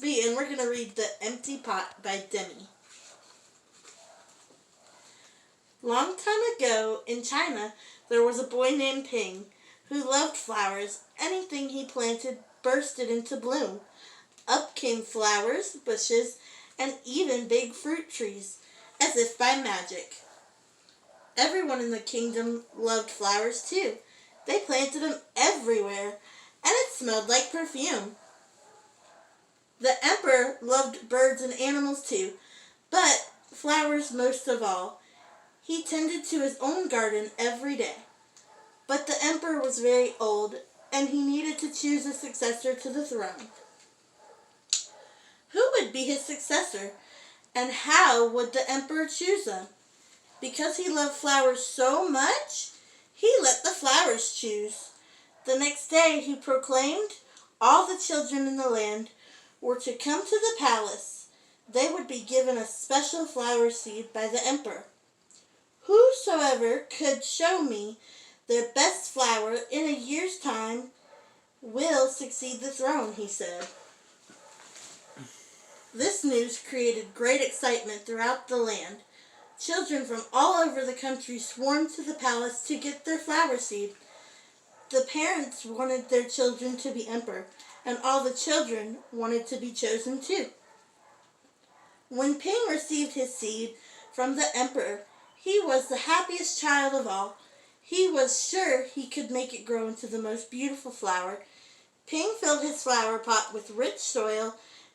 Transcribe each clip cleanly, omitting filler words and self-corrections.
be, and we're going to read The Empty Pot by Demi. Long time ago, in China, there was a boy named Ping who loved flowers. Anything he planted bursted into bloom. Up came flowers, bushes, and even big fruit trees, as if by magic. Everyone in the kingdom loved flowers too. They planted them everywhere, and it smelled like perfume. The emperor loved birds and animals too, but flowers most of all. He tended to his own garden every day. But the emperor was very old, and he needed to choose a successor to the throne. Who would be his successor, and how would the emperor choose them? Because he loved flowers so much, he let the flowers choose. The next day he proclaimed all the children in the land were to come to the palace. They would be given a special flower seed by the emperor. Whosoever could show me their best flower in a year's time will succeed the throne, he said. This news created great excitement throughout the land. Children from all over the country swarmed to the palace to get their flower seed. The parents wanted their children to be emperor, and all the children wanted to be chosen too. When Ping received his seed from the emperor, he was the happiest child of all. He was sure he could make it grow into the most beautiful flower. Ping filled his flower pot with rich soil,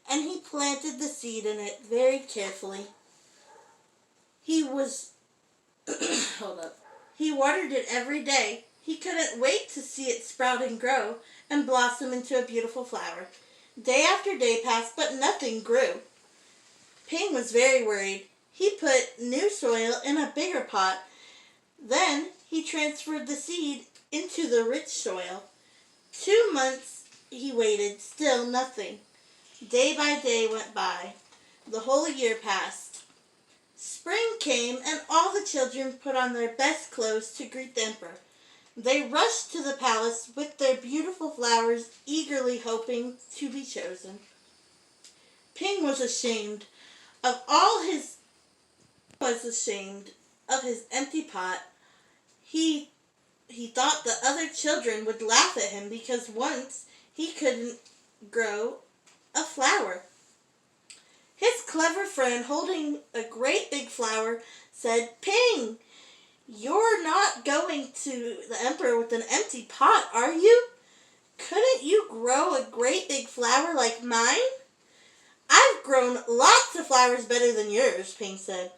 and he planted the seed in it very carefully. He watered it every day. He couldn't wait to see it sprout and grow and blossom into a beautiful flower. Day after day passed, but nothing grew. Ping was very worried. He put new soil in a bigger pot. Then he transferred the seed into the rich soil. 2 months he waited, still nothing. Day by day went by. The whole year passed. Spring came, and all the children put on their best clothes to greet the emperor. They rushed to the palace with their beautiful flowers, eagerly hoping to be chosen. Ping was ashamed of his empty pot. He thought the other children would laugh at him because once he couldn't grow a flower. His clever friend, holding a great big flower, said, "Ping, you're not going to the emperor with an empty pot, are you? Couldn't you grow a great big flower like mine?" "I've grown lots of flowers better than yours," Ping said.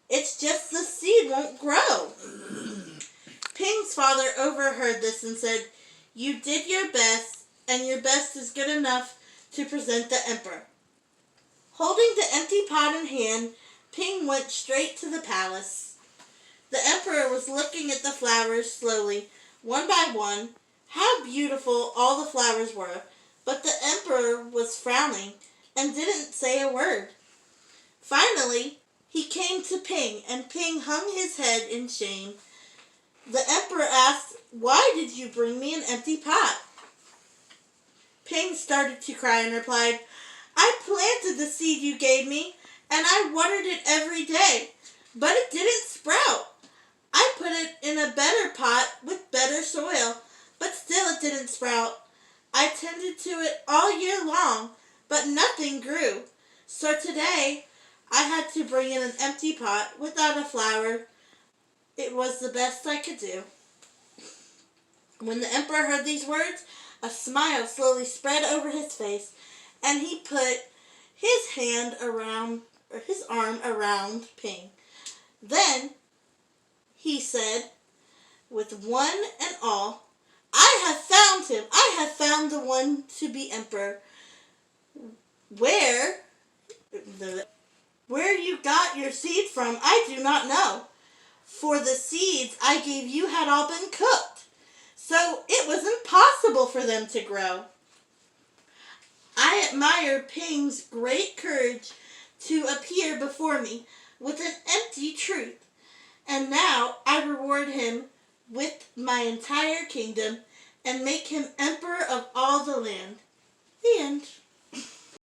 "It's just the seed won't grow." Ping's father overheard this and said, "You did your best, and your best is good enough to present the emperor." Holding the empty pot in hand, Ping went straight to the palace. The emperor was looking at the flowers slowly, one by one. How beautiful all the flowers were, but the emperor was frowning and didn't say a word. Finally, he came to Ping, and Ping hung his head in shame. The emperor asked, "Why did you bring me an empty pot?" Ping started to cry and replied, "I planted the seed you gave me, and I watered it every day, but it didn't sprout. I put it in a better pot with better soil, but still it didn't sprout. I tended to it all year long, but nothing grew. So today, I had to bring in an empty pot without a flower. It was the best I could do." When the emperor heard these words, a smile slowly spread over his face, and he put his arm around Ping. Then he said, with one and all, "I have found him. I have found the one to be emperor. Where you got your seed from, I do not know, for the seeds I gave you had all been cooked, so it was impossible for them to grow." I admire Ping's great courage to appear before me with an empty truth, and now I reward him with my entire kingdom and make him emperor of all the land. The end.